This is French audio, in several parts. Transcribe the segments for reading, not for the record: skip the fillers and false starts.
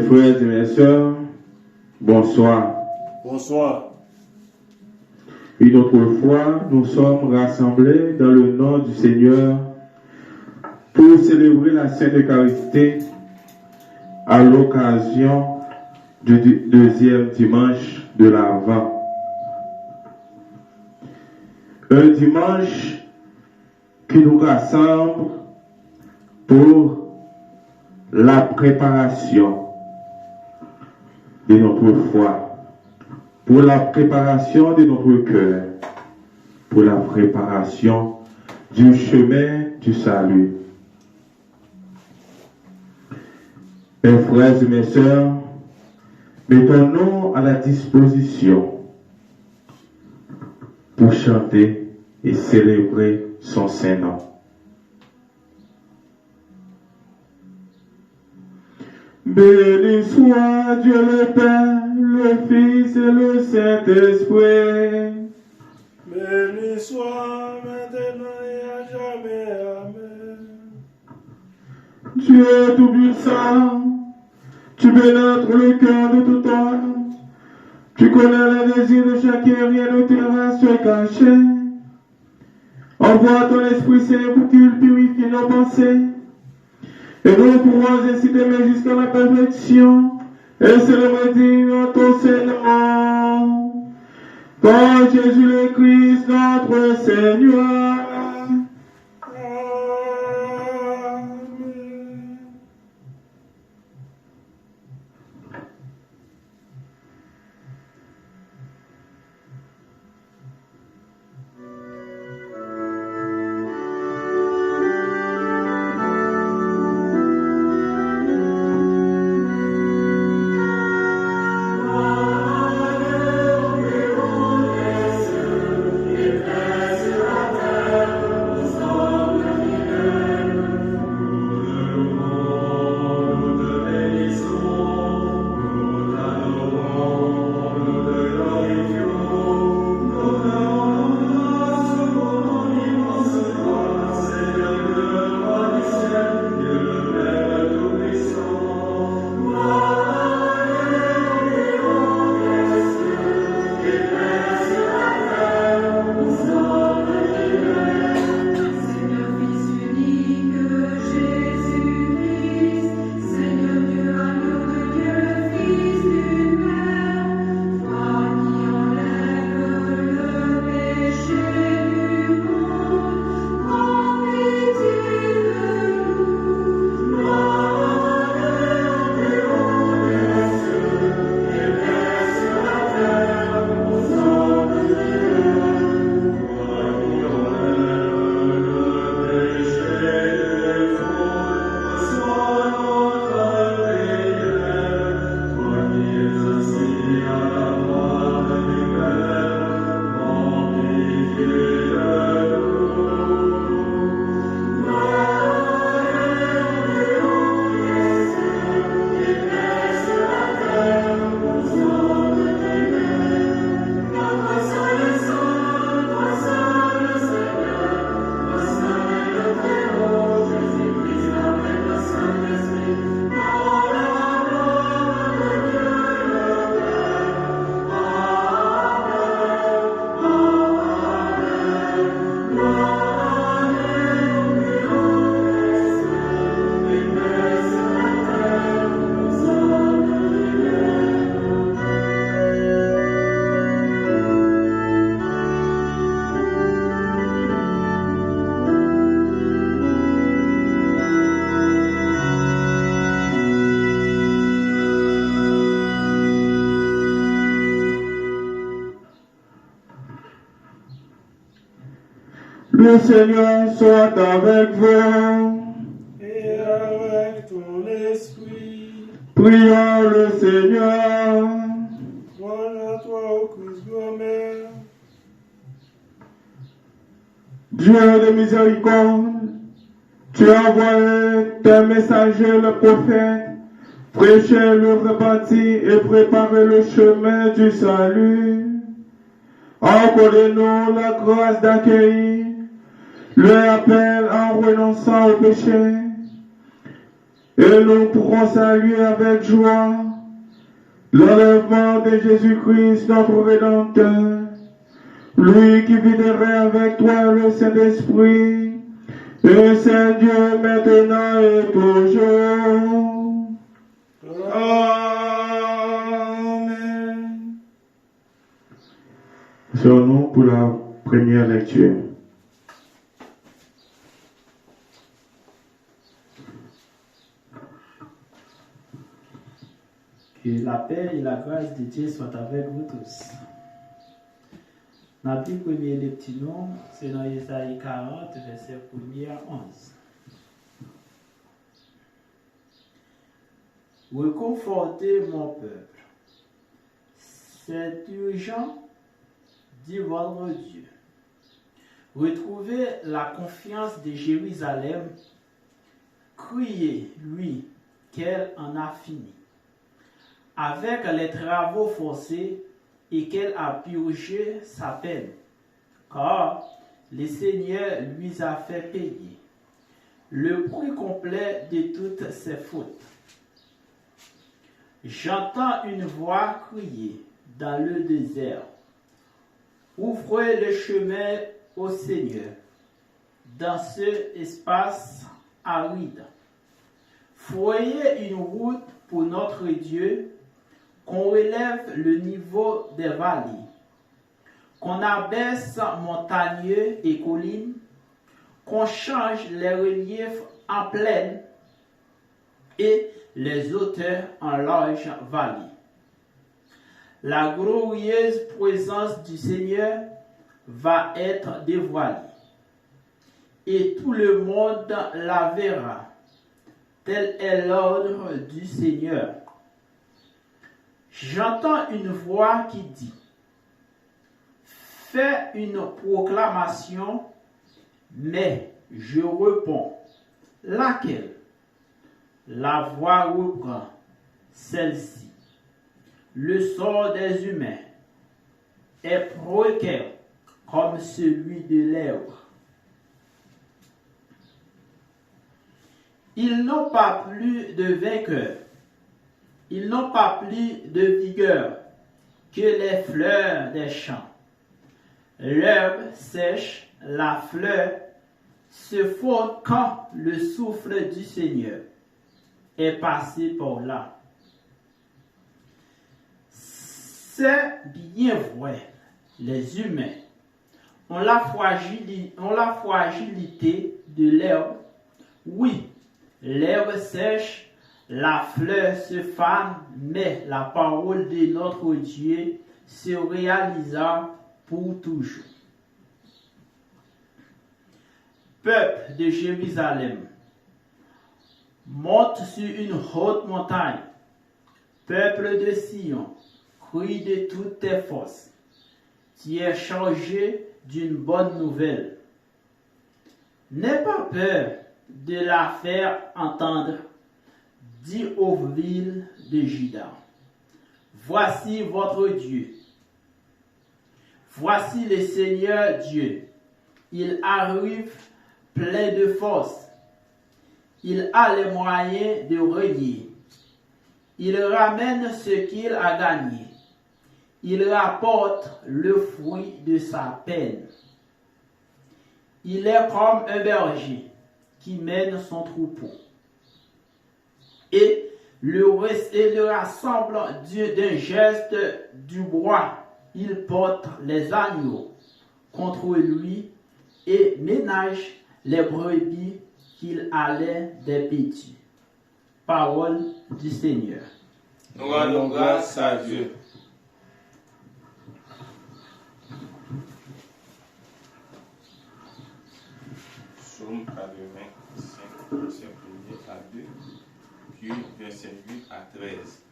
frères et mes sœurs, bonsoir. Bonsoir. Une autre fois, nous sommes rassemblés dans le nom du Seigneur pour célébrer la Sainte Eucharistie à l'occasion du deuxième dimanche de l'Avent. Un dimanche qui nous rassemble pour la préparation de notre foi, pour la préparation de notre cœur, pour la préparation du chemin du salut. Mes frères et mes sœurs, mettons-nous à la disposition pour chanter et célébrer son Saint-Nom. Béni soit Dieu le Père, le Fils et le Saint-Esprit. Béni soit maintenant et à jamais. Amen. Dieu Tout-Puissant, tu pénètres le cœur de tout homme. Tu connais les désirs de chacun, rien ne te reste caché. Envoie ton Esprit Saint pour qu'il purifie nos pensées. Et nous pourrons ainsi t'aimer jusqu'à la perfection et célébrer en ton Seigneur. Par Jésus le Christ, notre Seigneur. Le Seigneur soit avec vous. Et avec ton esprit. Prions le Seigneur. Gloire à toi, ô Christ grand-mère. Dieu de miséricorde, tu as envoyé tes messagers, le prophète, prêcher le repentir et préparer le chemin du salut. Accordez-nous la grâce d'accueillir le appel en renonçant au péché Et nous pourrons saluer avec joie l'enlèvement de Jésus-Christ, notre Rédempteur, lui qui vivrait avec toi le Saint-Esprit, et c'est Dieu maintenant et toujours. Amen. Sur nous pour la première lecture. Que la paix et la grâce de Dieu soient avec vous tous. Dans le premier les petits noms, c'est dans Isaïe 40, verset 1er à 11. Reconfortez mon peuple. C'est urgent, dit votre Dieu. Retrouvez la confiance de Jérusalem. Criez, lui, qu'elle en a fini. Avec les travaux forcés et qu'elle a purgé sa peine, car le Seigneur lui a fait payer le prix complet de toutes ses fautes. J'entends une voix crier dans le désert. Ouvrez le chemin au Seigneur dans ce espace aride. Foyez une route pour notre Dieu, qu'on relève le niveau des vallées, qu'on abaisse montagnes et collines, qu'on change les reliefs en plaine et les hauteurs en larges vallées. La glorieuse présence du Seigneur va être dévoilée, et tout le monde la verra. Tel est l'ordre du Seigneur. J'entends une voix qui dit, fais une proclamation, mais je réponds, laquelle? La voix reprend, celle-ci. Le sort des humains est précaire comme celui de l'herbe. Ils n'ont pas plus de vainqueurs. Ils n'ont pas plus de vigueur que les fleurs des champs. L'herbe sèche, la fleur se fond quand le souffle du Seigneur est passé par là. C'est bien vrai, les humains ont la fragilité de l'herbe. Oui, l'herbe sèche, la fleur se fane, mais la parole de notre Dieu se réalisa pour toujours. Peuple de Jérusalem, monte sur une haute montagne. Peuple de Sion, crie de toutes tes forces. Tu es chargé d'une bonne nouvelle. N'aie pas peur de la faire entendre. Dis aux villes de Juda, voici votre Dieu. Voici le Seigneur Dieu. Il arrive plein de force. Il a les moyens de régner. Il ramène ce qu'il a gagné. Il rapporte le fruit de sa peine. Il est comme un berger qui mène son troupeau et le rassemble d'un geste du bras. Il porte les agneaux contre lui et ménage les brebis qu'il allait des petits. Parole du Seigneur. Nous rendons grâce à Dieu. Psaume 85, verset 1er à 2, puis verset 8 à 13.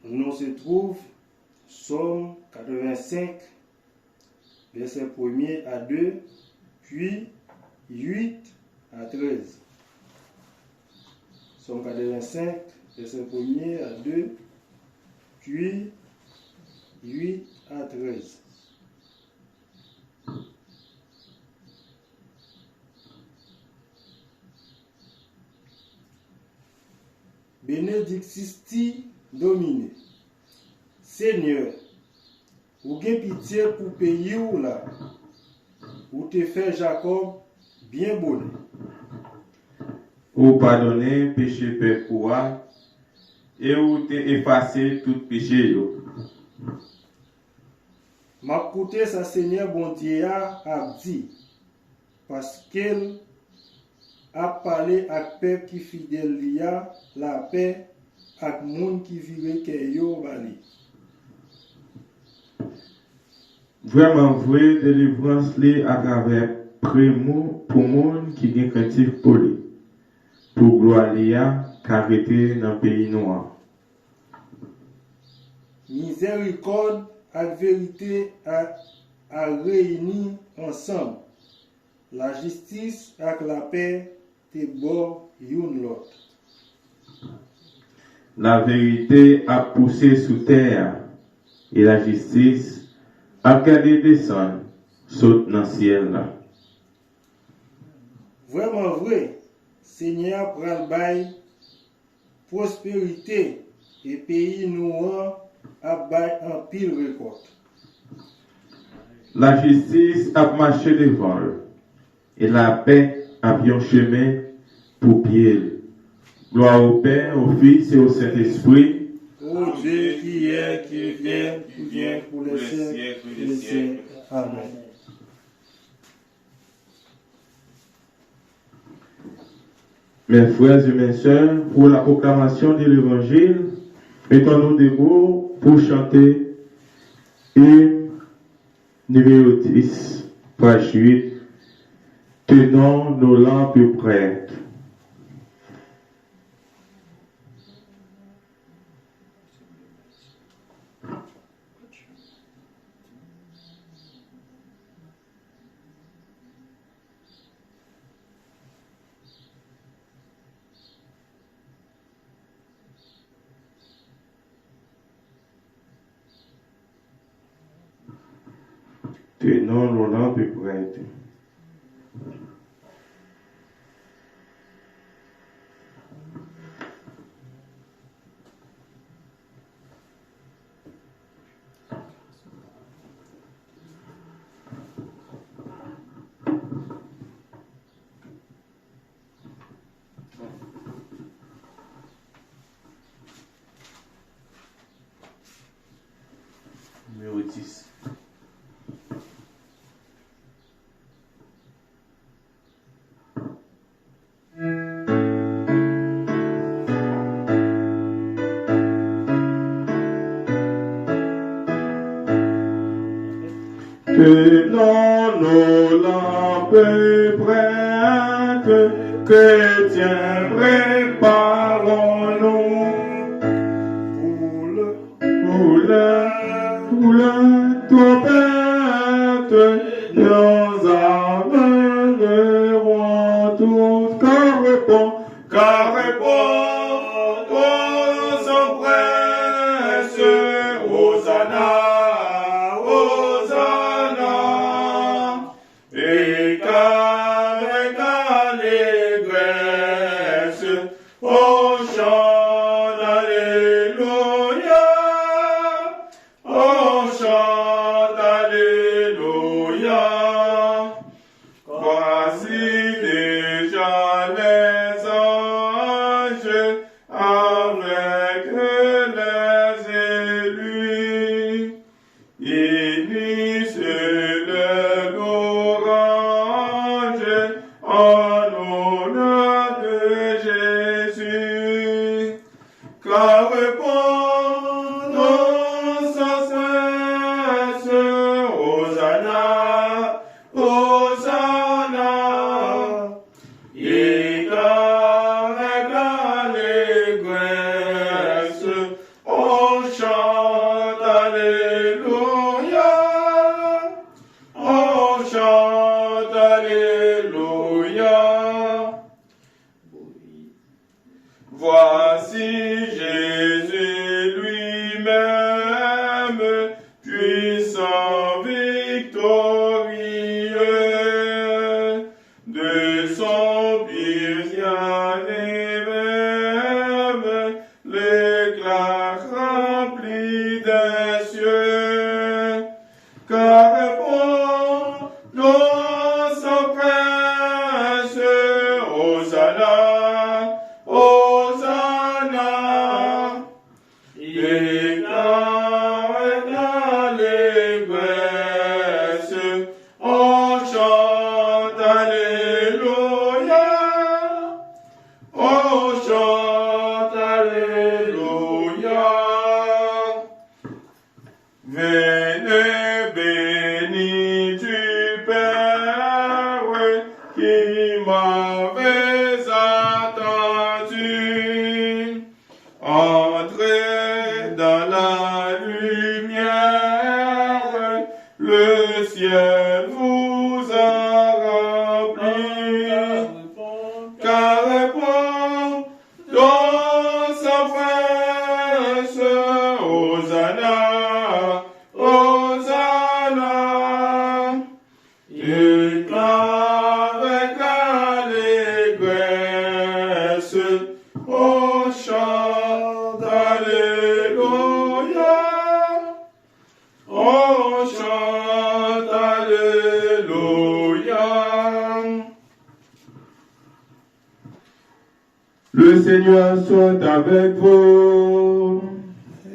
Nous se trouve Psaume 85, verset 1er à 2, puis 8 à 13. Psaume 85, verset 1er à 2, puis 8 à 13. Benedictis Domine. Seigneur, ou gen pitié pour pays ou là, ou te fait Jacob bien bonnet. Ou pardonner péché peuple et ou te effacer tout péché yo. M'a coûté sa Seigneur bon Dieu a dit, parce qu'elle a parlé avec peuple qui fidèle liya la paix avec moun qui vive que yo bali. Vraiment vrai délivrance li à travers primo pour moun qui gen craintif pour lui. Pour gloire liya qu'arrêté dans pays noir. Miséricorde et vérité a réuni ensemble. La justice et la paix te bord yon l'autre. La vérité a poussé sous terre et la justice a gardé descendre saute dans le ciel là. Vraiment vrai, Seigneur pral bay prospérité et pays noir a bay en pile récolte. La justice a marché devant eux et la paix a bien chemin pour pied. Gloire au Père, au Fils et au Saint-Esprit. Ô Dieu qui est, qui vient pour les siècles des siècles. Amen. Mes frères et mes sœurs, pour la proclamation de l'Évangile, mettons-nous debout pour chanter hymne numéro 10, page 8. Tenons nos lampes prêtes. Tenons nos lampes prêtes. Numéro 10. Tenons nos lampes prêtes, chrétiens, préparons-nous pour la trompette, nous amènerons tous, car répond, sans presse, Hosanna. Et qu'avec allégresse, on chante Alléluia, on chante Alléluia. Voici déjà les anges avec les élus, unissent en honneur de Jésus, car répondons sans cesse, Hosanna, Hosanna, et qu'avec allégresse, on chante Alléluia, on chante Alléluia. Voici Jésus lui-même, puissant, victorieux, de son bien-aimé même, qui m'avais attendu. Entrez dans la lumière, le ciel vous a rempli. Car répond dans sa presse, Hosanna, Hosanna. Déclare avec allégresse, on chante Alléluia, on chante Alléluia. Le Seigneur soit avec vous.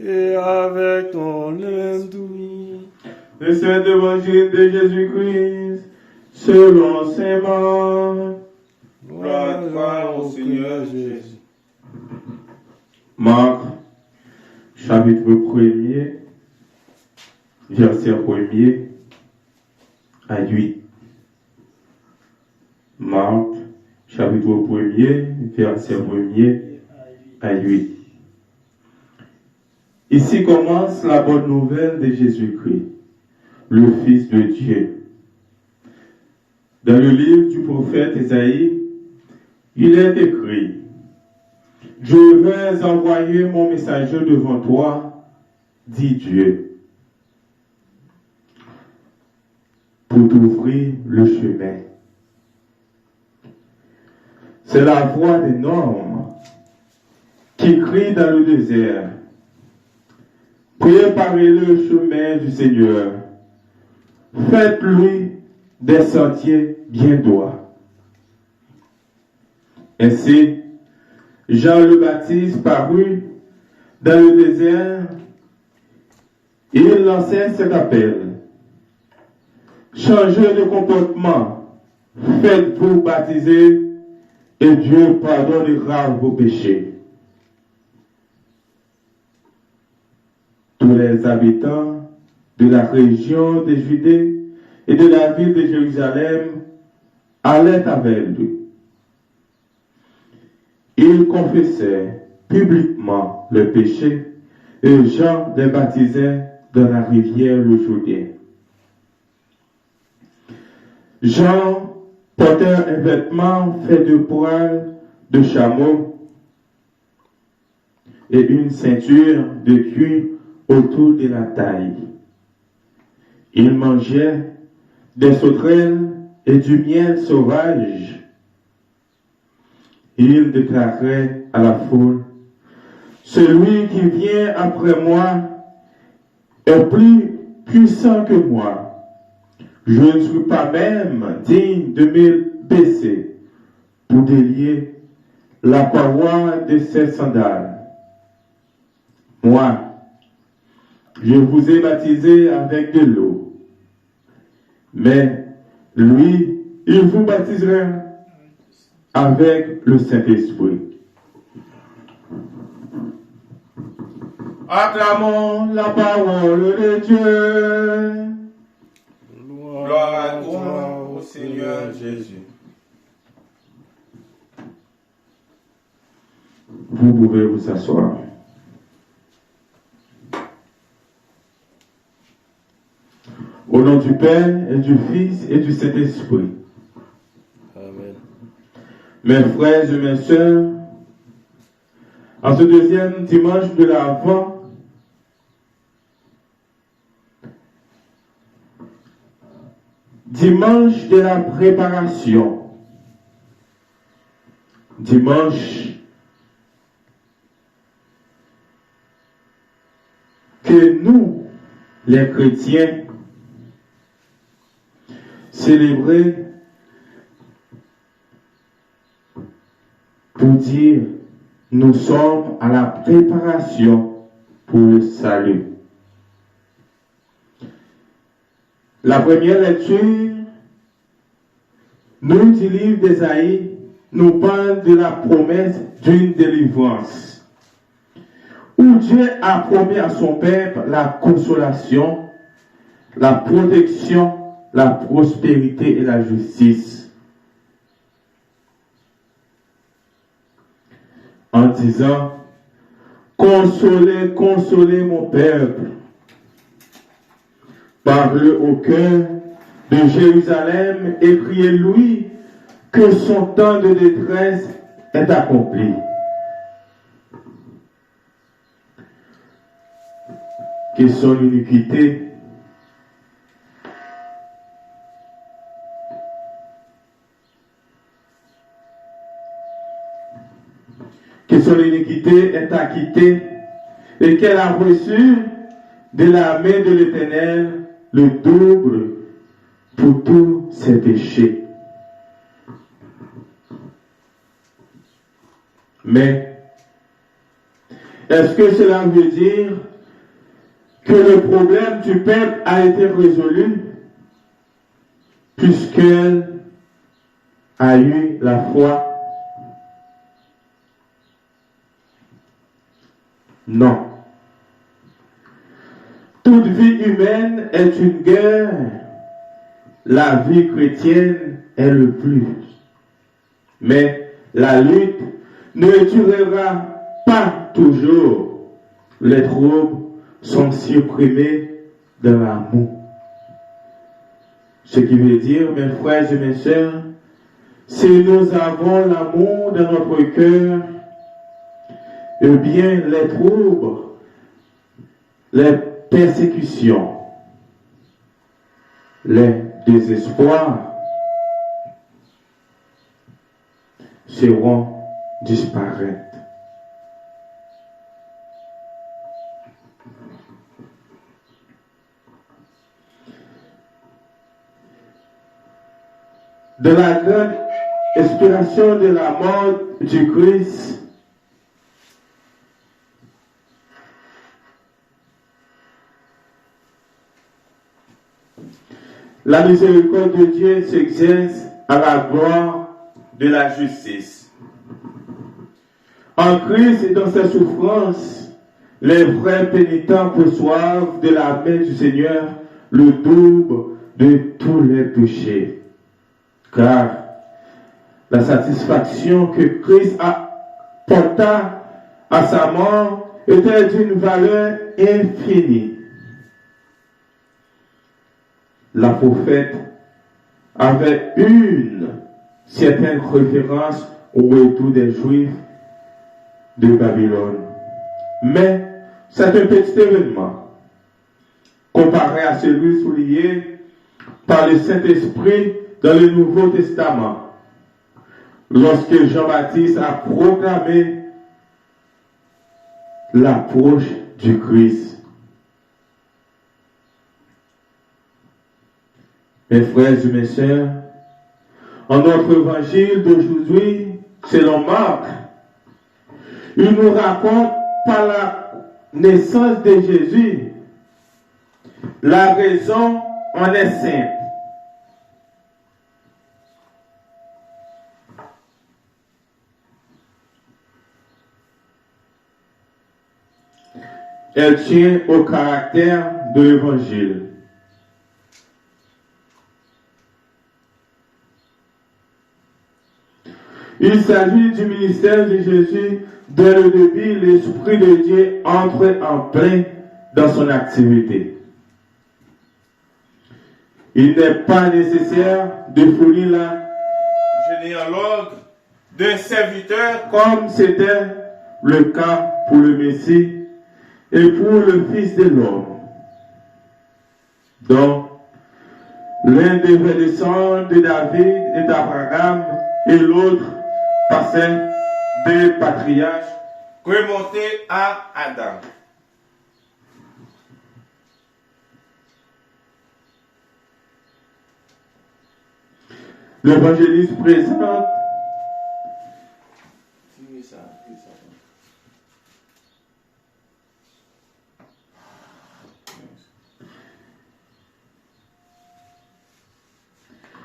Et avec ton esprit. Le Saint Évangile de Jésus-Christ, selon Saint Marc. Gloire à toi, ô Seigneur Jésus. Marc, chapitre 1er, verset 1er à 8. Marc, chapitre 1er, verset 1er à 8. Ici commence la bonne nouvelle de Jésus-Christ, le Fils de Dieu. Dans le livre du prophète Ésaïe, il est écrit: Je vais envoyer mon messager devant toi, dit Dieu, pour t'ouvrir le chemin. C'est la voix d'un homme qui crie dans le désert: Préparez le chemin du Seigneur, faites-lui des sentiers bien droits. Ainsi, Jean le Baptiste parut dans le désert et il lançait cet appel: Changez de comportement, faites-vous baptiser et Dieu pardonnera vos péchés. Tous les habitants de la région de Judée et de la ville de Jérusalem allaient avec lui. Ils confessaient publiquement le péché et Jean les baptisait dans la rivière le Jourdain. Jean portait un vêtement fait de poils de chameau et une ceinture de cuir autour de la taille. Il mangeait des sauterelles et du miel sauvage. Il déclarait à la foule: Celui qui vient après moi est plus puissant que moi. Je ne suis pas même digne de me baisser pour délier la paroi de ses sandales. Moi, je vous ai baptisé avec de l'eau, mais lui, il vous baptisera avec le Saint-Esprit. Acclamons la parole de Dieu. Gloire à toi, ô Seigneur Jésus. Vous pouvez vous asseoir. Au nom du Père et du Fils et du Saint-Esprit. Amen. Mes frères et mes sœurs, en ce deuxième dimanche de l'Avent, dimanche de la préparation, dimanche que nous, les chrétiens, célébrer pour dire nous sommes à la préparation pour le salut. La première lecture nous du livre d'Ésaïe nous parle de la promesse d'une délivrance où Dieu a promis à son peuple la consolation, la protection, la prospérité et la justice. disant, consolez, consolez mon peuple. Parlez au cœur de Jérusalem et criez-lui que son temps de détresse est accompli. Que son iniquité est acquittée et qu'elle a reçu de la main de l'Éternel le double pour tous ses péchés. Mais, est-ce que cela veut dire que le problème du peuple a été résolu puisqu'elle a eu la foi? Non. Toute vie humaine est une guerre. La vie chrétienne est le plus. Mais la lutte ne durera pas toujours. Les troubles sont supprimés dans l'amour. Ce qui veut dire, mes frères et mes sœurs, si nous avons l'amour dans notre cœur, eh bien, les troubles, les persécutions, les désespoirs seront disparaître. De la grande inspiration de la mort du Christ, la miséricorde de Dieu s'exerce à la gloire de la justice. En Christ et dans sa souffrance, les vrais pénitents reçoivent de la main du Seigneur le double de tous les péchés. Car la satisfaction que Christ apporta à sa mort était d'une valeur infinie. La prophète avait une certaine référence au retour des Juifs de Babylone. Mais c'est un petit événement comparé à celui souligné par le Saint-Esprit dans le Nouveau Testament, lorsque Jean-Baptiste a proclamé l'approche du Christ. Mes frères et mes sœurs, en notre évangile d'aujourd'hui, selon Marc, il nous raconte par la naissance de Jésus. La raison en est simple. Elle tient au caractère de l'évangile. Il s'agit du ministère de Jésus. Dès le début, l'Esprit de Dieu entre en plein dans son activité. Il n'est pas nécessaire de fournir la généalogie d'un serviteur comme c'était le cas pour le Messie et pour le Fils de l'homme. Donc, l'un devait descendre de David et d'Abraham et l'autre passait des patriarches remontés à Adam. L'évangéliste présente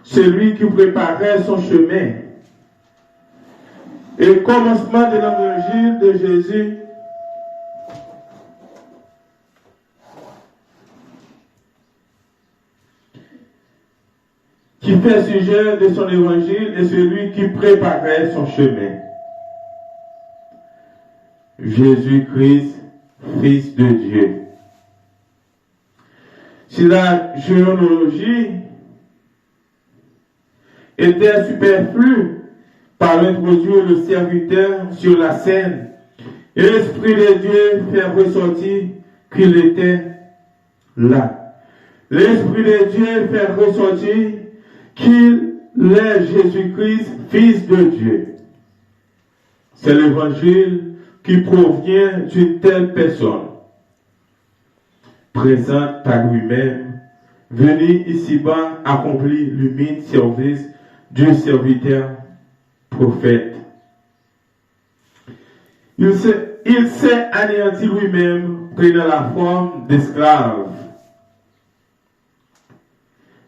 celui qui préparait son chemin. Et le commencement de l'évangile de Jésus qui fait sujet de son évangile est celui qui préparait son chemin. Jésus-Christ, Fils de Dieu. Si la généalogie était superflue par introduire le serviteur sur la scène, et l'Esprit de Dieu fait ressortir qu'il était là. L'Esprit de Dieu fait ressortir qu'il est Jésus-Christ, Fils de Dieu. C'est l'évangile qui provient d'une telle personne, présente par lui-même, venu ici-bas accomplir l'humile service du serviteur prophète. Il s'est anéanti lui-même, prenant la forme d'esclave,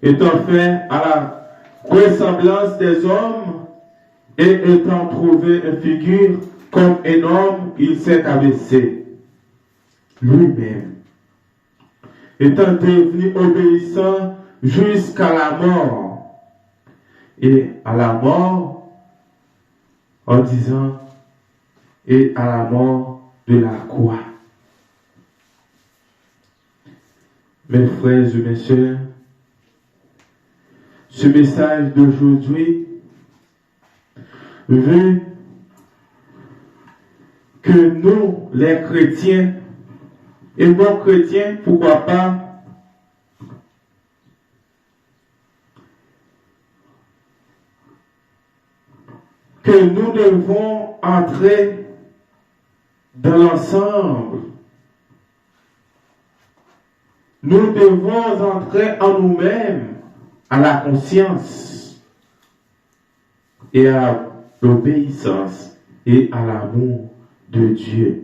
étant fait à la ressemblance des hommes et étant trouvé une figure comme un homme, il s'est abaissé lui-même, étant devenu obéissant jusqu'à la mort, et à la mort, en disant, et à la mort de la croix. Mes frères et mes sœurs, ce message d'aujourd'hui veut que nous, les chrétiens, et non chrétiens, pourquoi pas, que nous devons entrer dans l'ensemble. Nous devons entrer en nous-mêmes, à la conscience et à l'obéissance et à l'amour de Dieu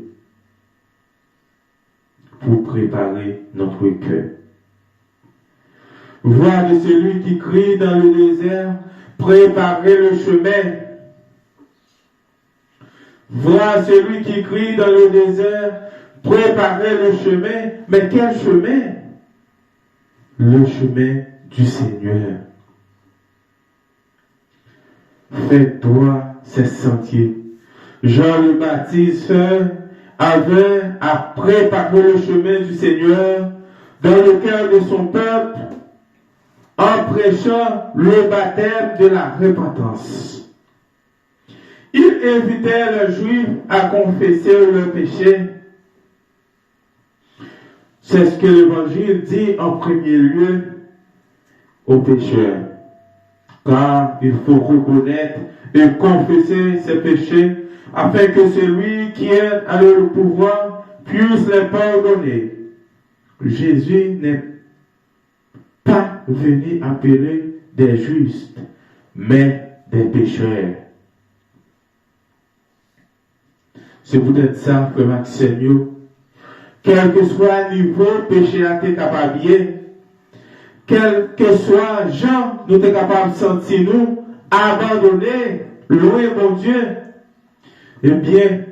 pour préparer notre cœur. Voix de celui qui crie dans le désert, préparez le chemin. Voix celui qui crie dans le désert, préparez le chemin. Mais quel chemin? Le chemin du Seigneur. Fais-toi ces sentiers. Jean le Baptiste avait à préparer le chemin du Seigneur dans le cœur de son peuple en prêchant le baptême de la repentance. Il invitait les Juifs à confesser leurs péchés. C'est ce que l'Évangile dit en premier lieu aux pécheurs. Car il faut reconnaître et confesser ses péchés afin que celui qui est à le pouvoir puisse les pardonner. Jésus n'est pas venu appeler des justes, mais des pécheurs. C'est peut-être ça, frère Maxime, quel que soit le niveau péché à t'es capable, quel que soit Jean, nous sommes capables de sentir nous abandonner, louer mon Dieu, eh bien,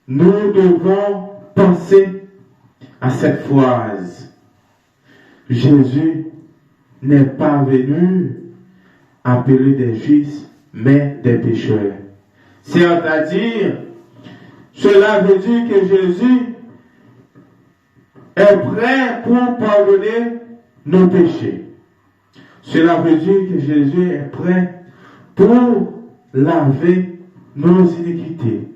nous devons penser à cette phrase. Jésus n'est pas venu appeler des justes, mais des pécheurs. C'est-à-dire, cela veut dire que Jésus est prêt pour pardonner nos péchés. Cela veut dire que Jésus est prêt pour laver nos iniquités,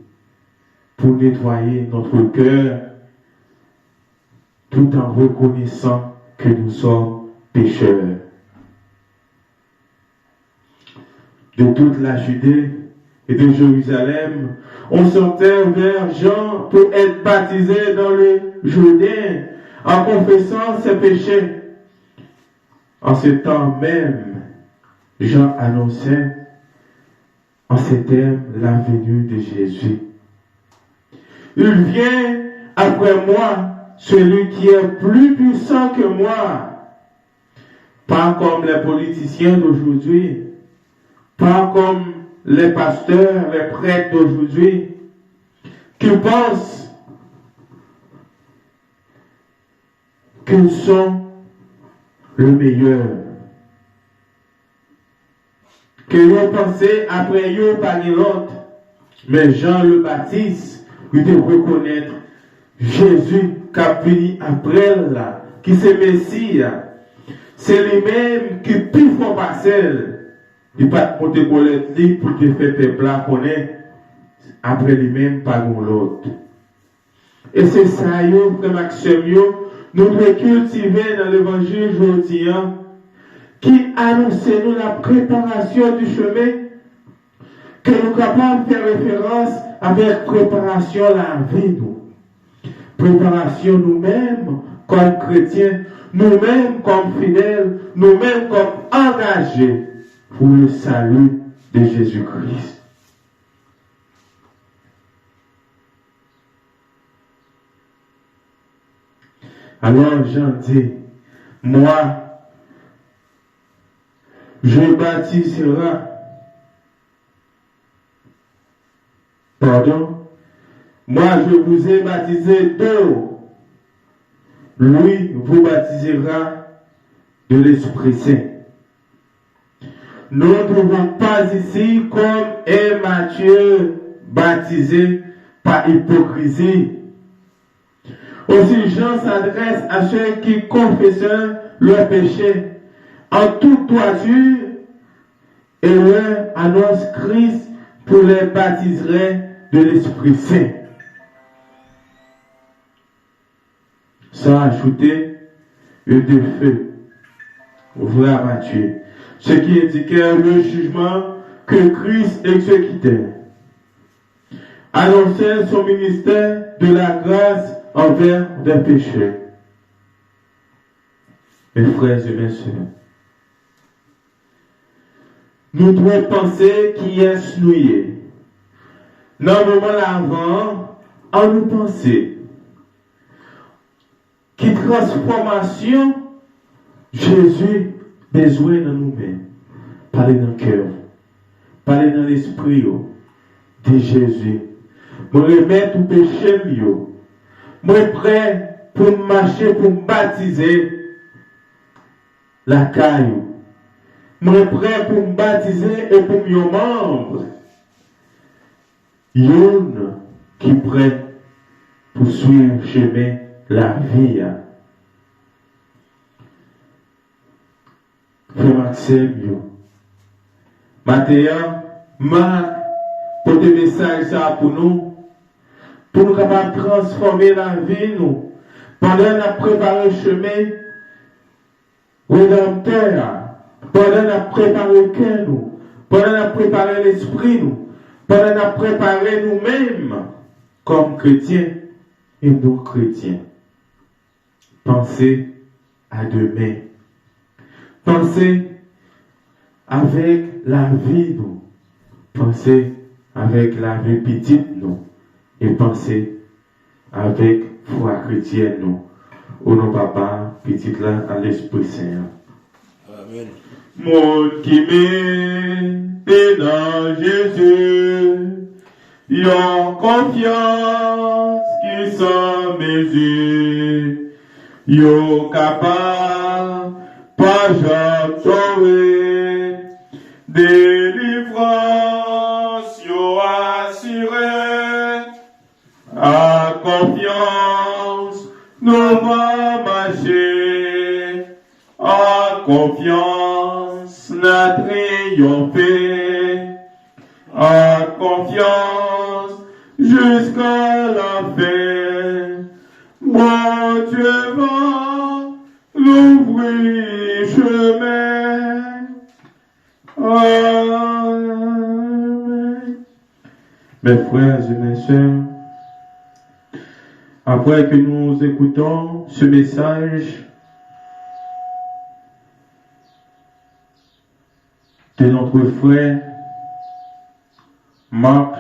pour nettoyer notre cœur, tout en reconnaissant que nous sommes pécheurs. De toute la Judée et de Jérusalem, on sortait vers Jean pour être baptisé dans le Jourdain en confessant ses péchés. En ce temps même, Jean annonçait en ces termes la venue de Jésus. Il vient après moi, celui qui est plus puissant que moi. Pas comme les politiciens d'aujourd'hui, pas comme les pasteurs, les prêtres d'aujourd'hui, qui pensent qu'ils sont le meilleur. Que vous pensez après vous par l'autre. Mais Jean le Baptiste, il devait reconnaître Jésus qui a venu après là, qui c'est Messie. C'est lui-même qui plus fort passer. Il ne peut pas monter pour l'être pour te faire peuple là connaître. Après lui-même, pas l'autre. Et c'est ça, frère Maxime, nous devons cultiver dans l'évangile aujourd'hui, qui annonce nous la préparation du chemin, que nous sommes capables de faire référence avec préparation la vie, nous. Préparation nous-mêmes comme chrétiens, nous-mêmes comme fidèles, nous-mêmes comme engagés pour le salut de Jésus-Christ. Alors Jean dit, moi, je baptiserai, moi je vous ai baptisé d'eau, lui vous baptisera de l'Esprit Saint. Nous ne devons pas ici comme est Matthieu baptisé par hypocrisie. Aussi Jean s'adresse à ceux qui confessent leur péché en toute droiture et leur annonce Christ pour les baptiser de l'Esprit Saint. Sans ajouter le feu, ouvrez à Matthieu, ce qui indiquait le jugement que Christ exécutait. Annonçait son ministère de la grâce envers des pécheurs. Mes frères et mes sœurs, nous devons penser qui est nous. Dans le moment avant, en nous penser, qui transformation Jésus besoin dans nous-mêmes. Parler dans le cœur, parler dans l'esprit de Jésus. Me remettre au péché mieux. Moi prêt pour marcher, pour me baptiser la caille. Moi prêt pour me baptiser et pour mes membres. Yon qui prêt pour suivre le chemin la vie. Frère Maxime, Matthieu, Marc, pour des messages pour nous capables de transformer la vie, nous, pendant la préparer le chemin rédempteur, pendant la préparer le cœur, nous, pendant la préparer l'esprit, nous, pendant la préparer nous-mêmes, comme chrétiens et non chrétiens. Pensez à demain. Pensez avec la vie, nous. Pensez avec la vie petite, nous. Et pensez avec foi chrétienne, nous. Au nom papa, petite là, à l'Esprit Saint. Amen. Monde qui met dans Jésus, yon confiance qui sans mesure, yon capable, pas jamais sauver, délivrance, yon assuré, à confiance, nous va marcher, à confiance, n'a triomphé, à confiance, jusqu'à la fin, mon Dieu va l'ouvrir chemin. Amen. Mes frères et mes sœurs, après que nous écoutons ce message de notre frère Marc,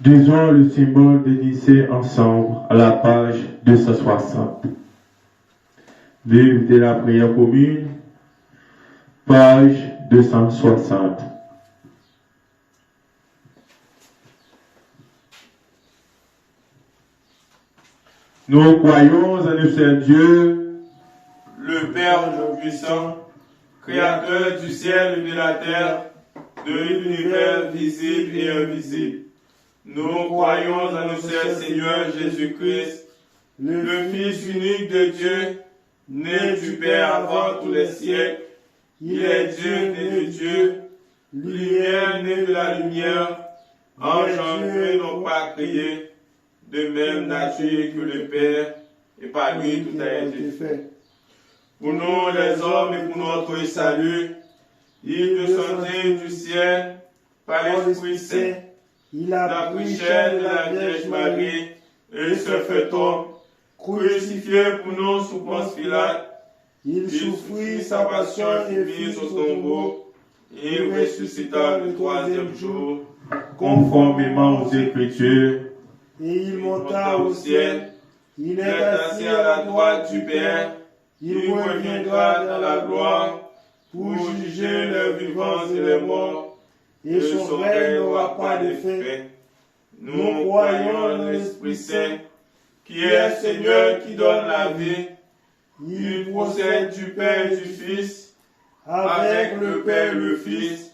disons le symbole de Nicée ensemble à la page 260. Livre de la prière commune, page 260. Nous croyons en le seul Dieu, Le Père Tout-Puissant, Créateur du ciel et de la terre, de l'univers visible et invisible. Nous croyons en notre seul Seigneur Jésus-Christ, le Fils unique de Dieu, né du Père avant tous les siècles. Il est Dieu né de Dieu, lumière née de la lumière, engendré non pas créé, de même nature que le Père, et par lui tout a été fait. Pour nous les hommes et pour notre salut, il descendait du ciel par l'Esprit Saint. Il a pris chair de la Vierge Marie et se fait homme, crucifié pour nous sous Ponce Pilate. Il souffrit sa passion et fut au tombeau. Il ressuscita le troisième jour, conformément aux Écritures. Et il monta au ciel. Il est assis à la droite du Père. Il reviendra dans la gloire pour juger les vivants et les morts. Et son règne n'aura pas de fin. Nous croyons en l'Esprit Saint, qui est Seigneur qui donne la vie. Il procède du Père et du Fils, avec le Père et le Fils.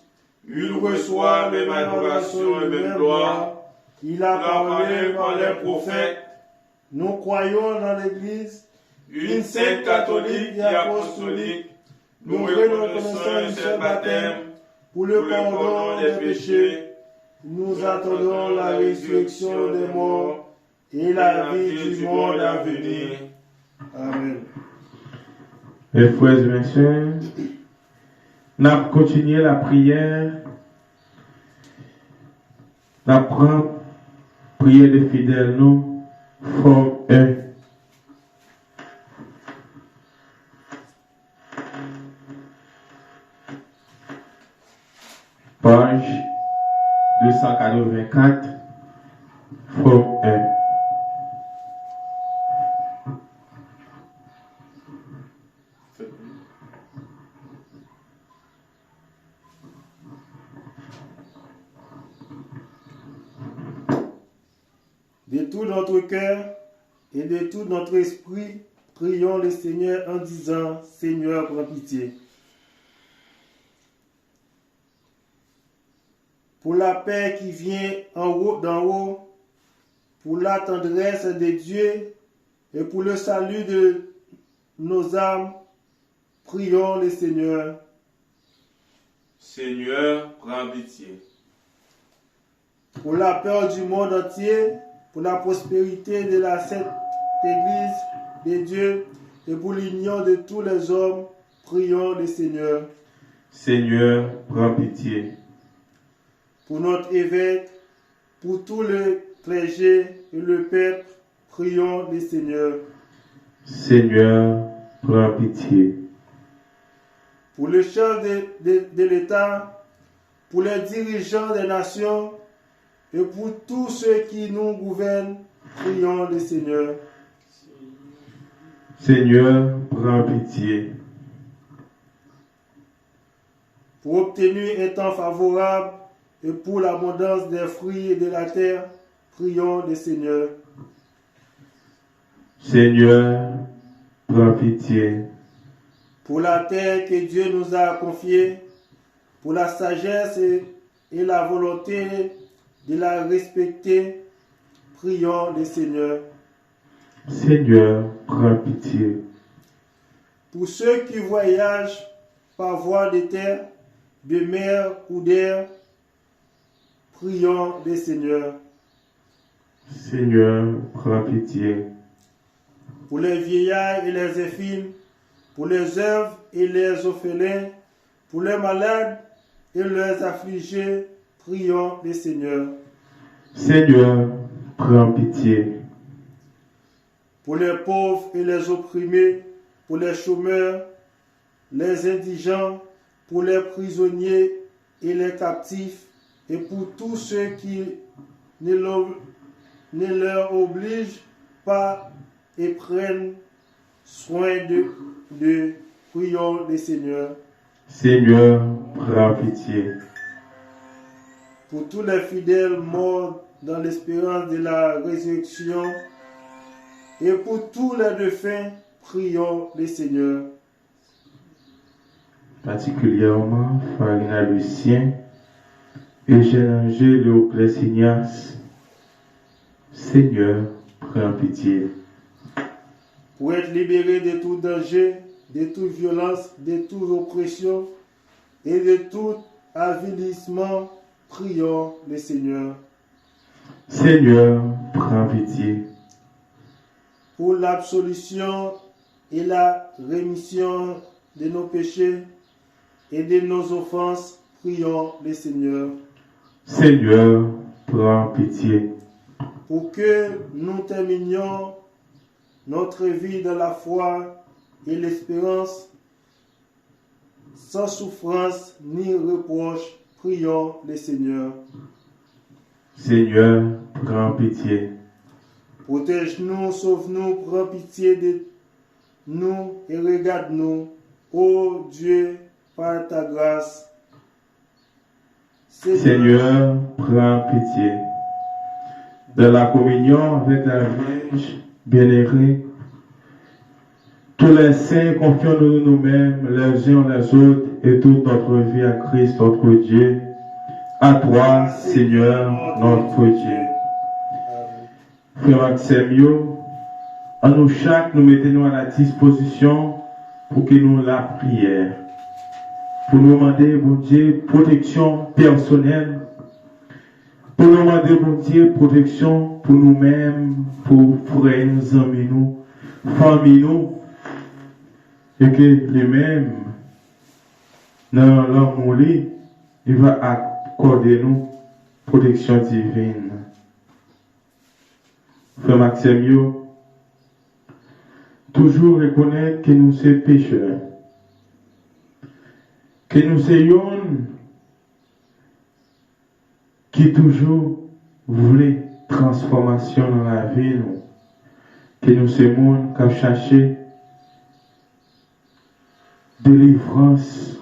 Il reçoit même adoration et même gloire. Il a parlé par les prophètes. Nous croyons dans l'Église, une sainte catholique et apostolique. Nous reconnaissons un seul baptême pour le pardon des péchés. Nous attendons la résurrection des morts et la vie du monde à venir. Amen. Mes frères et mes sœurs, nous allons continuer la prière. Nous allons prier des fidèles, nous, forme 1. Page 284, forme 1. De tout notre cœur et de tout notre esprit, prions le Seigneur en disant, Seigneur, prends pitié. Pour la paix qui vient d'en haut, pour la tendresse de Dieu et pour le salut de nos âmes, prions le Seigneur. Seigneur, prends pitié. Pour la peur du monde entier, pour la prospérité de la Sainte Église de Dieu et pour l'union de tous les hommes, prions le Seigneur. Seigneur, prends pitié. Pour notre évêque, pour tout le clergé et le peuple, prions le Seigneur. Seigneur, prends pitié. Pour le chef de l'État, pour les dirigeants des nations et pour tous ceux qui nous gouvernent, prions le Seigneur. Seigneur, prends pitié. Pour obtenir un temps favorable et pour l'abondance des fruits de la terre, prions le Seigneur. Seigneur, prends pitié. Pour la terre que Dieu nous a confiée, pour la sagesse et la volonté de la respecter, prions le Seigneur. Seigneur, prends pitié. Pour ceux qui voyagent par voie de terre, de mer ou d'air, prions le Seigneur. Seigneur, prends pitié. Pour les vieillards et les infirmes, pour les veuves et les orphelins, pour les malades et les affligés, prions le Seigneur. Seigneur, prends pitié. Pour les pauvres et les opprimés, pour les chômeurs, les indigents, pour les prisonniers et les captifs, et pour tous ceux qui ne leur obligent pas et prennent soin de prions le Seigneur. Seigneur, prends pitié. Pour tous les fidèles morts dans l'espérance de la résurrection, et pour tous les défunts, prions le Seigneur. Particulièrement Farina Lucien et j'ai rangé Léoclès Ignace. Seigneur, prends pitié. Pour être libéré de tout danger, de toute violence, de toute oppression et de tout avilissement, prions le Seigneur. Seigneur, prends pitié. Pour l'absolution et la rémission de nos péchés et de nos offenses, prions le Seigneur. Seigneur, prends pitié. Pour que nous terminions notre vie dans la foi et l'espérance, sans souffrance ni reproche, prions le Seigneur. Seigneur, prends pitié. Protège-nous, sauve-nous, prends pitié de nous et regarde-nous, ô Dieu, par ta grâce. Seigneur, prends pitié. Dans la communion avec la Vierge bien-aimée, tous les saints confions-nous nous-mêmes, les uns les autres, et toute notre vie à Christ notre Dieu. À toi, Seigneur, notre Dieu. Frère Maxime, en nous chaque, nous mettons à la disposition pour que nous la prière. Pour nous demander, bon Dieu, protection personnelle. Pour nous demander, bon Dieu, protection pour nous-mêmes, pour frères, nous, amis, nous, famille, nous. Et que les mêmes, dans l'amour, il va accorder nous protection divine. Frère Maxime, toujours reconnaître que nous sommes pécheurs, que nous sommes qui toujours voulait transformation dans la vie, nous, que nous sommes qui ont cherché délivrance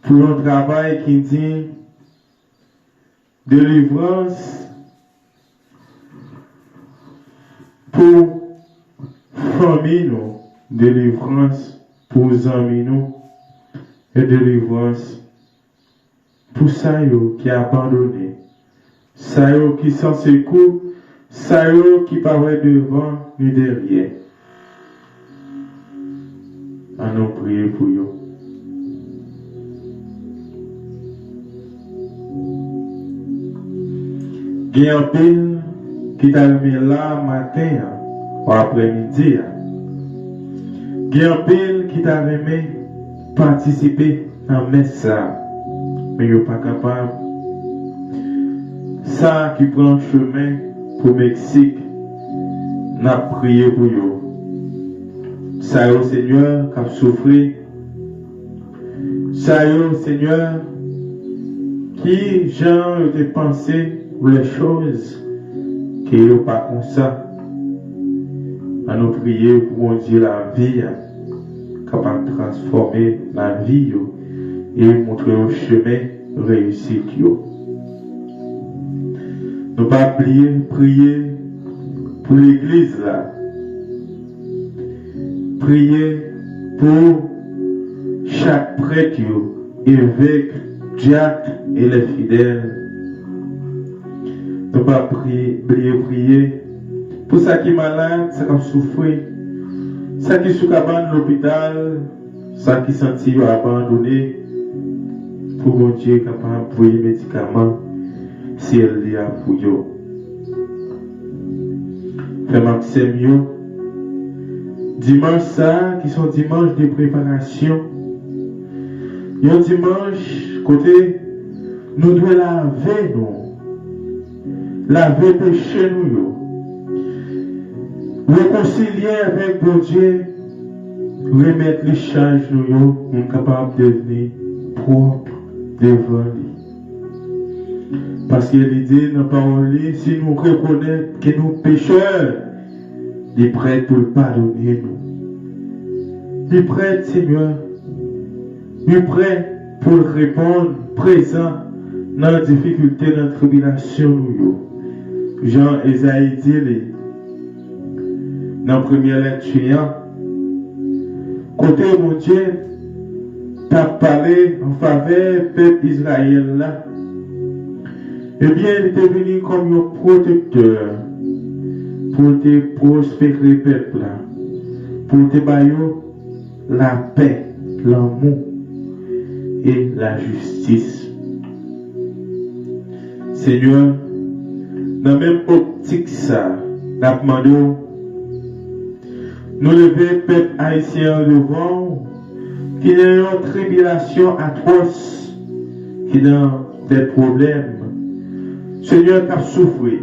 pour un travail qui dit délivrance pour famille, nous, délivrance pour amis, nous, et délivrance pour ça qui a abandonné, ça qui s'en secoue, ça qui paraît devant ni derrière. À nous prier pour eux. Il y a un pile qui t'a mis là matin ou après-midi. Il y a un pile qui t'a aimé participer à la messe, mais il n'est pas capable. Ça qui prend chemin pour le Mexique, n'a prié pour eux. Ça au Seigneur qui a souffert. Ça au Seigneur qui Jean était pensé pour les choses qui n'ont pas comme ça. À nous prier pour Dieu la vie, capable de transformer la vie et montrer un chemin réussi. Ne pas prier pour l'église là. Priez pour chaque prêtre, évêque, diacre et les fidèles. Ne pas prier pour ceux qui sont malades, ceux qui souffrent, ceux qui sont à l'hôpital, ceux qui sont abandonnés, pour mon Dieu capable de prier médicaments si elle y a pour eux. Frère Maxime, dimanche ça, qui sont dimanches de préparation. Il y a un dimanche, côté, nous devons laver péché nous. Réconcilier avec bon Dieu, remettre les charges nous, nous sommes capables de devenir propres devant lui. Parce que l'idée dans la parole, si nous reconnaissons que nous pécheurs, il est prêt pour pardonner nous. Il est prêt, Seigneur. Il est prêt pour répondre présent dans la difficulté, dans la tribulation. Jean Esaïe dit dans la première lecture, côté mon Dieu, t'as parlé en faveur du peuple Israël là. Eh bien, il était venu comme un protecteur pour te prospérer le peuple là, pour te bailler la paix, l'amour et la justice. Seigneur, dans la même optique ça, nous demandons nous lever peuple haïtien devant qui a une tribulation atroce, qui a des problèmes. Seigneur, tu as souffert,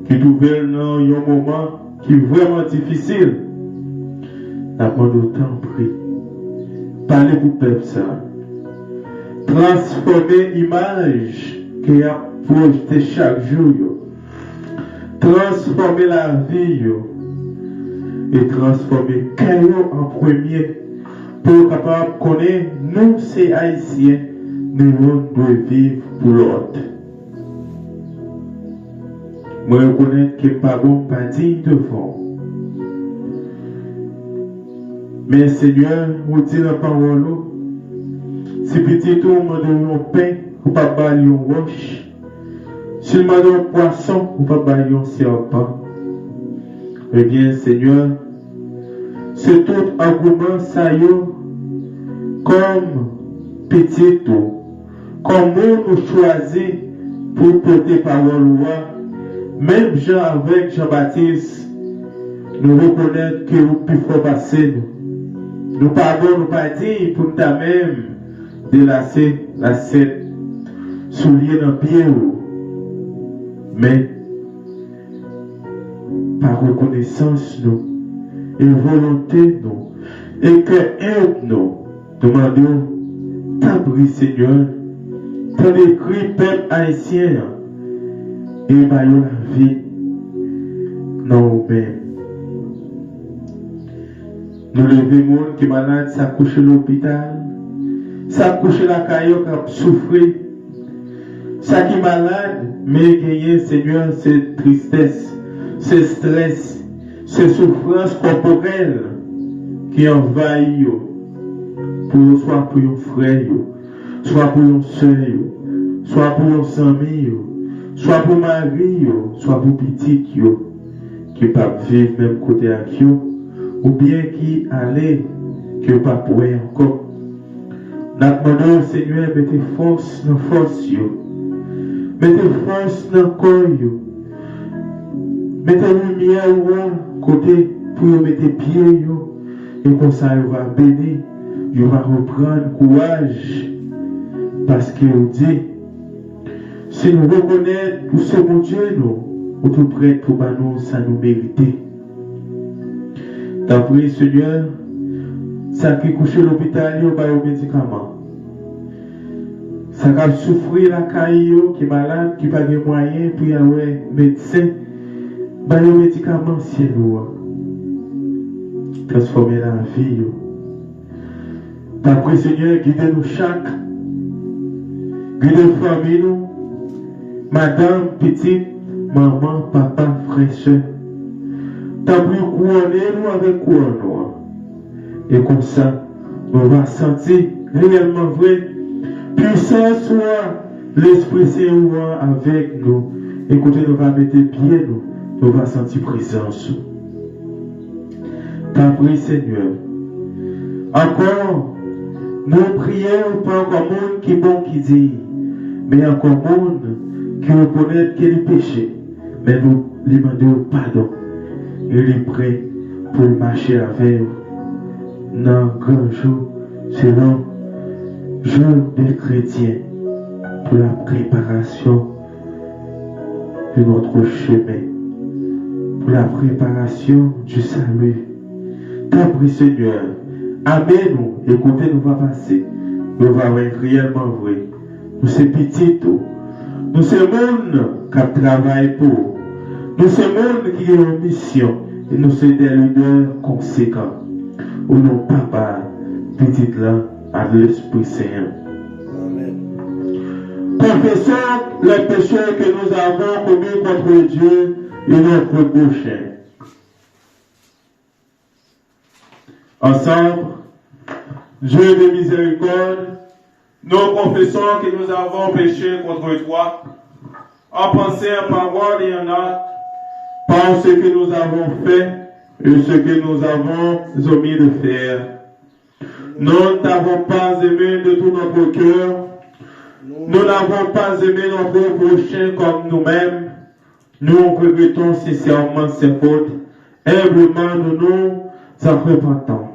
qui trouve dans un moment qui est vraiment difficile. Nous demandons autant pris. Parlez pour le peuple ça. Transformer l'image qui a projeté chaque jour. Transformer la vie et transformer Caillou en premier pour capable de connaître nous, ces Haïtiens, nous devons vivre pour l'autre. Moi, je reconnais que pas bon, pas digne devant. Mais Seigneur, vous dites la parole, si petit tout m'a donné un pain, ou pas balayer un roche. Si m'a donné un poisson, ou pas balayer un serpent. Eh bien, Seigneur, c'est tout argument ça y est, comme petit tout, comme nous choisissons pour porter parole, même Jean avec Jean-Baptiste, nous reconnaissons que nous pouvons passer. Nous pardonnons, nous pas dire pour nous même délasser la cette soulier dans le pied. Mais par reconnaissance, nous, et volonté, nous, et que aide nous, demandons, t'abri Seigneur, t'en écrit peuple haïtien, et baillons la vie, non nous-mêmes. Nous levons qui est malade, ça couche à l'hôpital, ça couche la caillou qui a souffert, ça qui est malade, mais gagner, Seigneur, c'est tristesse, c'est stress, c'est souffrance corporelle qui envahit, soit pour un frère, soit pour un soeur, soit pour un ami, soit pour mari, soit pour petit, qui ne peut pas vivre même côté avec eux. Ou bien qui allait, que pas pourrait encore. Nous demandons, Seigneur, mettez force dans force, mettez force dans le corps, mettez lumière côté pour mettre pied, et comme ça, il va bénir, il va reprendre courage, parce qu'il dit, si nous reconnaissons tout ce bon Dieu, nous, tout prêt pour nous, ça nous mérite. T'as pris, Seigneur, ça qui couche à l'hôpital, il y a des médicaments. Ça qui souffrir la caillou, qui est malade, qui n'a pas de moyens, puis il y a des médecins, il y a des médicaments, c'est lourd. Transformer la vie. T'as pris, Seigneur, guidez-nous chaque, guidez famille, nous, madame, petite, maman, papa, frère, soeur. T'as pris couronner nous avec couronne. Et comme ça, nous allons sentir réellement vrai. Puissance soit l'Esprit Saint avec nous. Écoutez, nous allons mettre pied nous allons sentir présence. T'as pris Seigneur. Encore, nous prions pas encore monde qui est bon qui dit, mais encore monde qui reconnaît qu'il est péché. Mais nous lui demandons pardon. Il est prêt pour marcher avec nous dans un grand jour, selon jour des chrétiens, pour la préparation de notre chemin, pour la préparation du salut. T'as pris Seigneur, amène-nous, écoutez, nous va passer, nous va être réellement vrai. Nous sommes petits, nous sommes monde qui travaille pour. Nous sommes monde qui est en mission et nous sommes des leaders conséquents. Au nom papa, petit là, à l'Esprit Saint. Amen. Confessons les péchés que nous avons commis contre Dieu et notre prochain. Ensemble, Dieu de miséricorde, nous confessons que nous avons péché contre toi, en pensée, en parole et en acte, par ce que nous avons fait et ce que nous avons omis de faire. Nous ne t'avons pas aimé de tout notre cœur, nous n'avons pas aimé notre prochain comme nous-mêmes. Nous regrettons sincèrement ces fautes, humblement nous nous en repentons.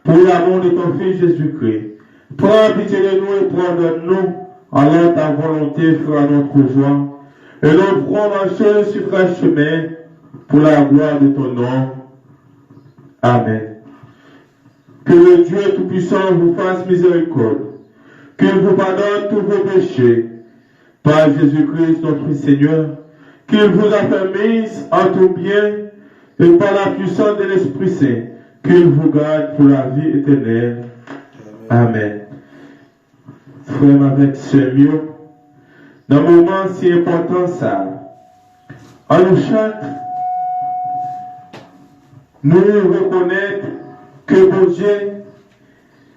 Pour l'amour de ton Fils Jésus-Christ, prends pitié de nous et pardonne-nous, alors ta volonté fera notre joie, et nous pourrons marcher sur ce chemin pour la gloire de ton nom. Amen. Que le Dieu Tout-Puissant vous fasse miséricorde, qu'il vous pardonne tous vos péchés, par Jésus-Christ notre Seigneur, qu'il vous affermisse en tout bien, et par la puissance de l'Esprit Saint, qu'il vous garde pour la vie éternelle. Amen. Frère avec ce mieux, dans un moment si important ça, en nous chaque, nous reconnaître que bon Dieu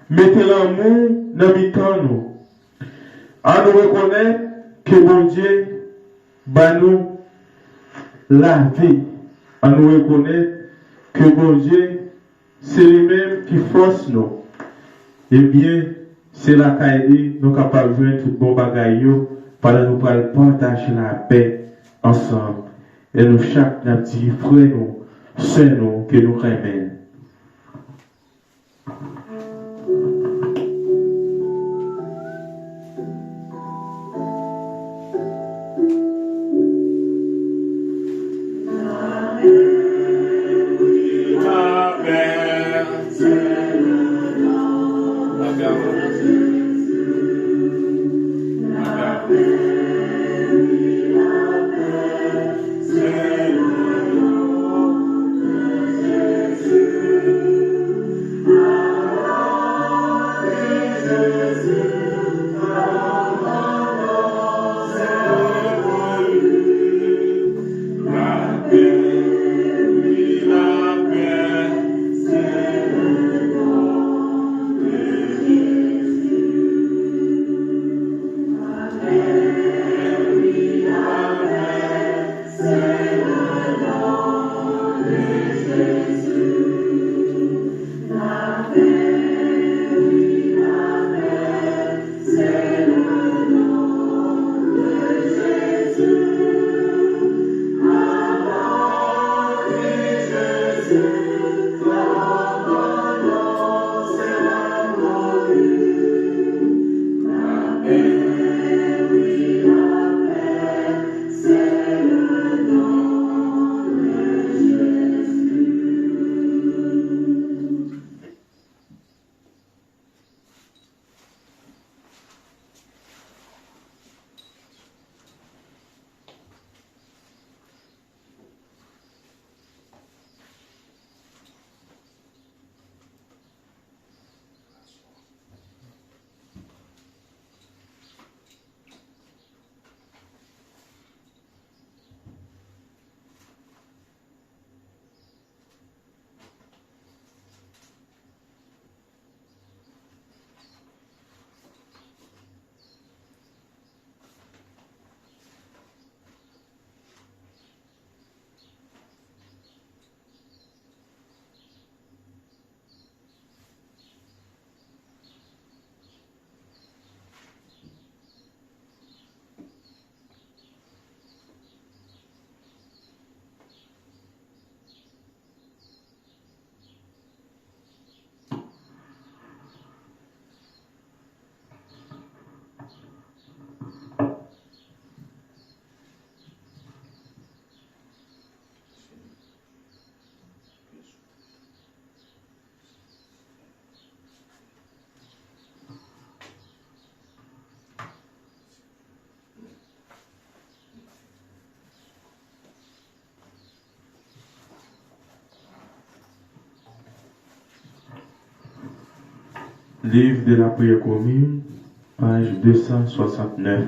mettez l'amour dans le nous. En nous reconnaître que bon Dieu bat nous la vie. En nous reconnaître que bon Dieu c'est lui-même qui force nous. Eh bien, c'est la caille, nous sommes capables de jouer tout bon bagaille pendant nous partager la paix ensemble. Et nous, chaque petit frère, nous, c'est nous que nous aimons. Livre de la prière commune, page 269.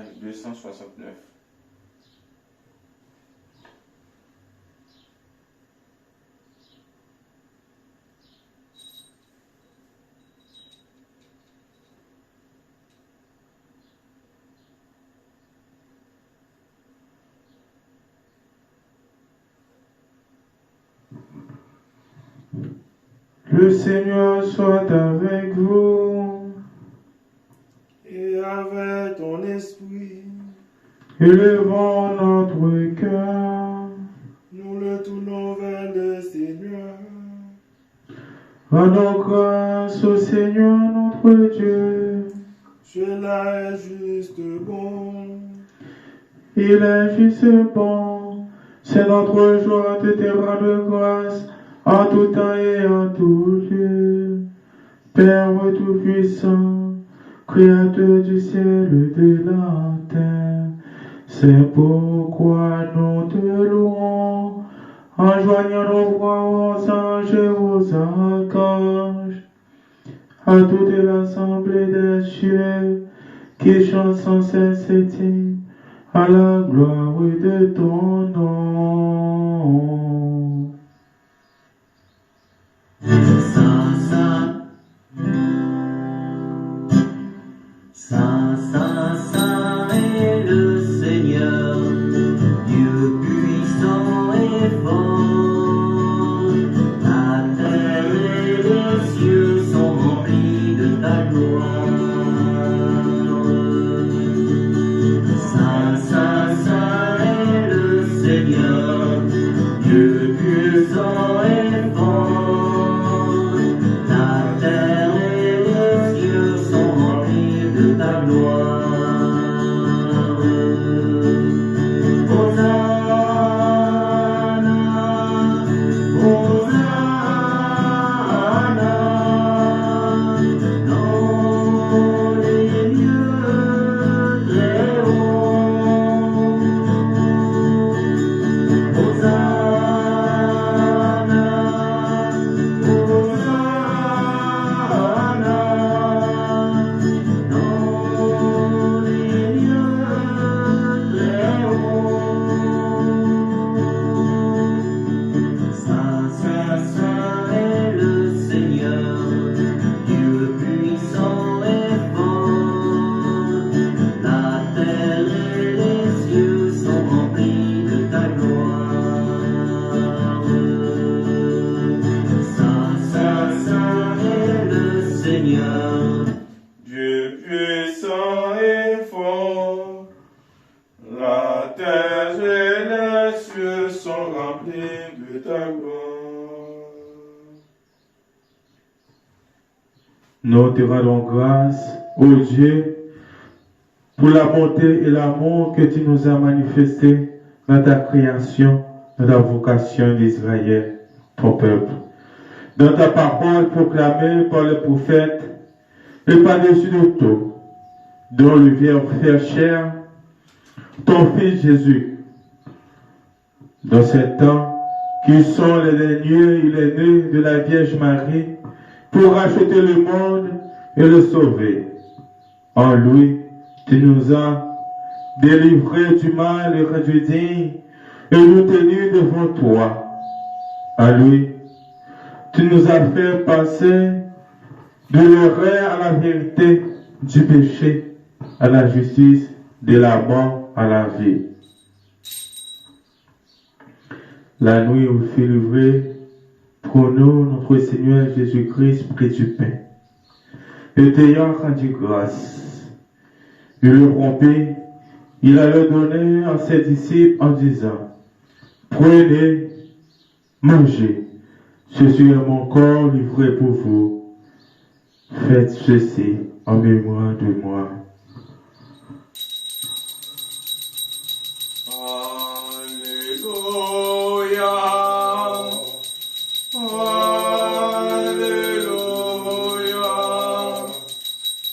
page 269. Le Seigneur soit avec vous. Et avec ton esprit, Élevons notre cœur. nous le tournons vers le Seigneur. Rendons grâce au Seigneur notre Dieu. Cela est juste bon. Il est juste et bon. C'est notre joie de te rendre grâce en tout temps et en tout lieu. Père Tout-Puissant, Créateur du ciel et de la terre, c'est pourquoi nous te louons, en joignant nos voix aux anges et aux archanges, à toute l'assemblée des cieux qui chante sans cesse et dit, à la gloire de ton nom. Saint, Saint, Saint, Saint est le Seigneur, Dieu puissant et fort. La terre et les cieux sont remplis de ta gloire. Saint, Saint, Saint est le Seigneur, Dieu puissant et fort. La terre et les cieux sont remplis de ta gloire. Hosanna, Hosanna, dans les lieux très hauts. Hosanna, Hosanna, dans les lieux très hauts. Saint, Saint, Saint est le Seigneur, Dieu puissant et fort. La terre et les cieux sont remplis de ta gloire. Saint, Saint, Saint est le Seigneur. Dieu puissant et fort, la terre et les cieux sont remplis de ta gloire. Nous te rendons grâce, ô Dieu, pour la bonté et l'amour que tu nous as manifesté dans ta création, dans ta vocation d'Israël, ton peuple. Dans ta parole proclamée par le prophète, et par-dessus de tout, dont le Verbe fait chair, ton Fils Jésus. Dans ces temps qui sont les derniers, il est né de la Vierge Marie pour racheter le monde et le sauver. En lui, tu nous as délivrés du mal et rendus dignes et nous tenus devant toi. En lui, tu nous as fait passer de l'erreur à la vérité, du péché à la justice, de la mort à la vie. La nuit où fut livré pour nous notre Seigneur Jésus-Christ près du pain. Et t'ayant rendu grâce, il le rompit, il a le donné à ses disciples en disant, prenez, mangez, ceci est mon corps livré pour vous. Faites ceci en mémoire de moi. Alléluia. Alléluia.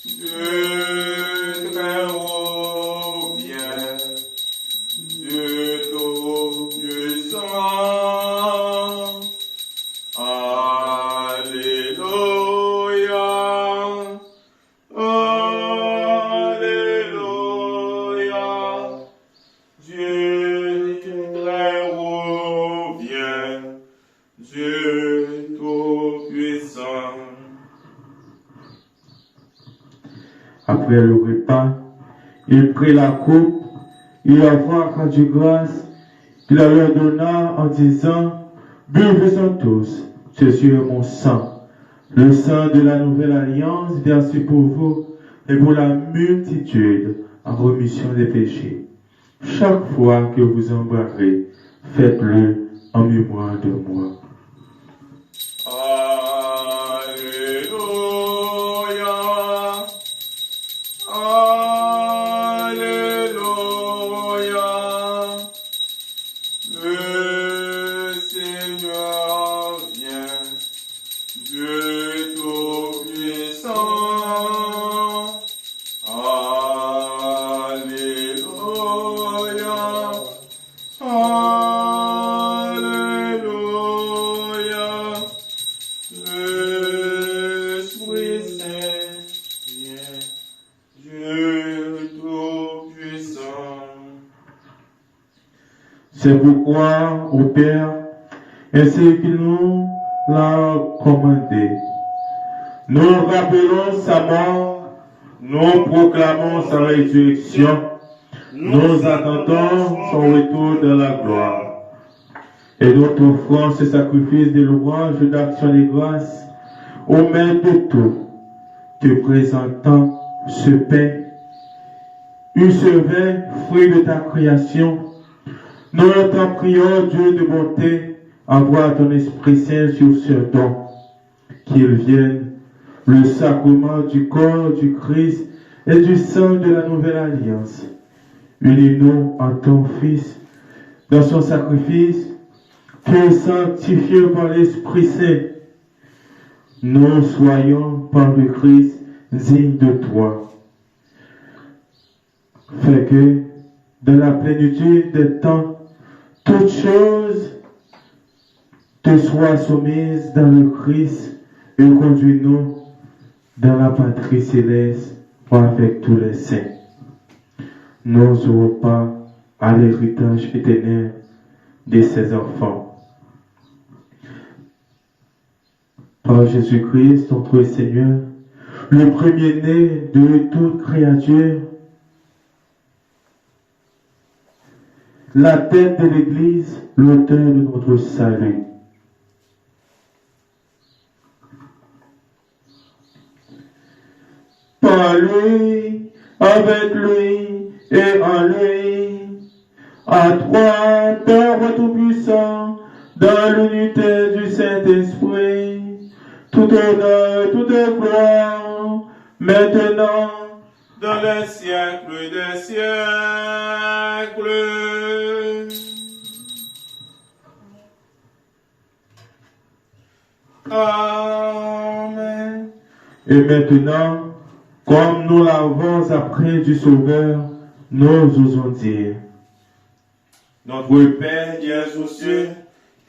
Dieu très haut bien, Dieu tout-puissant. Alléluia. Alléluia. Après le repas, il prit la coupe, il avoir rendu grâce, il la leur donna en disant, buvez-en tous, ceci est mon sang, le sang de la nouvelle alliance versé pour vous et pour la multitude en remission des péchés. Chaque fois que vous en boirez, faites-le en mémoire de moi. Alléluia. Alléluia. Le Seigneur vient, Dieu Tout-Puissant. Alléluia. Alléluia. L'Esprit Saint vient, Dieu Tout-Puissant. C'est pourquoi, ô Père, ainsi qu'il nous l'a commandé, nous rappelons sa mort, nous proclamons sa résurrection, nous attendons son retour dans la gloire. Et nous offrons ce sacrifice de louange et d'action de grâce au Maître de tout, te présentant ce pain, ce vin, fruit de ta création. Nous t'en prions, Dieu de bonté, envoie ton Esprit Saint sur ce don, qu'il vienne, le sacrement du corps du Christ et du sang de la nouvelle alliance. Unis-nous en ton Fils, dans son sacrifice, que sanctifié par l'Esprit Saint, nous soyons par le Christ dignes de toi. Fais que, dans la plénitude des temps, toutes choses te soient soumises dans le Christ et conduis-nous dans la patrie céleste avec tous les saints. Nos repas à l'héritage éternel de ses enfants. Par Jésus-Christ, notre Seigneur, le premier-né de toute créature, la tête de l'Église, l'auteur de notre salut. Par lui, avec lui et en lui, à toi, Père Tout-Puissant, dans l'unité du Saint-Esprit, tout honneur, toute gloire, maintenant, dans les siècles des siècles. Amen. Et maintenant, comme nous l'avons appris du Sauveur, nous osons dire, Notre Père qui es aux cieux,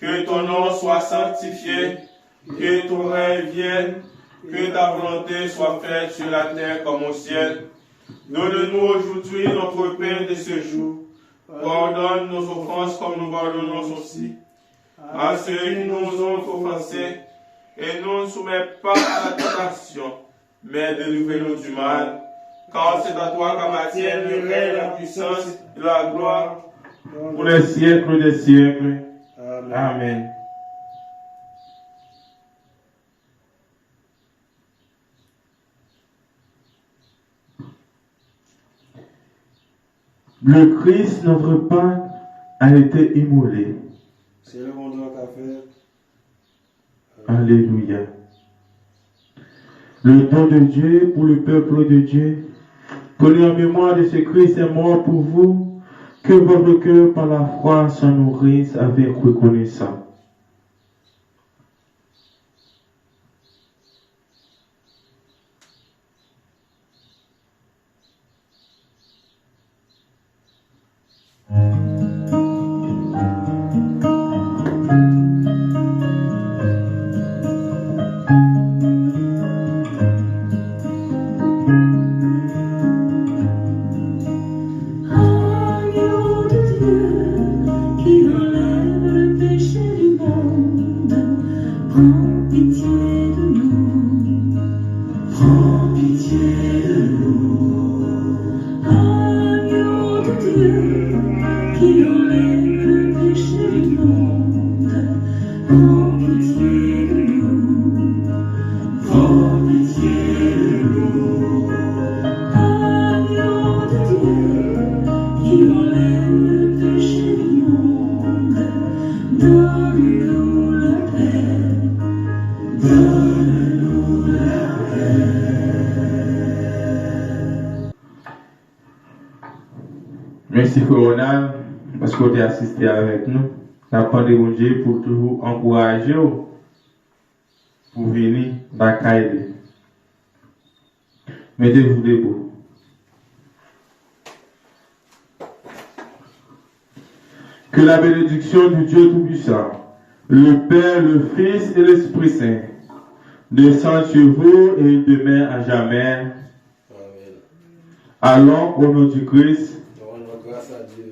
que ton nom soit sanctifié, que ton règne vienne, que ta volonté soit faite sur la terre comme au ciel. Donne-nous aujourd'hui notre pain de ce jour. Pardonne nos offenses comme nous pardonnons aussi à ceux qui nous ont offensés. Et ne nous soumets pas à la tentation, mais délivre-nous du mal. Car c'est à toi qu'appartiennent le règne, la puissance et la gloire pour les siècles des siècles. Amen. Amen. Le Christ, notre Pâque, a été immolé. C'est le bon droit qu'a fait. Alléluia. Le don de Dieu pour le peuple de Dieu, connu en mémoire de ce Christ est mort pour vous, que votre cœur par la foi s'en nourrisse avec reconnaissance. Agneau de Dieu qui enlève le péché Merci Frère Ronald, parce que tu as assisté avec nous. Nous avons demandé Dieu pour toujours encourager vous pour venir dans la caille. Mettez-vous debout. Que la bénédiction du Dieu Tout-Puissant, le Père, le Fils et l'Esprit Saint, descendent sur vous et demeure à jamais. Amen. Allons au nom du Christ. Rendons grâce à Dieu.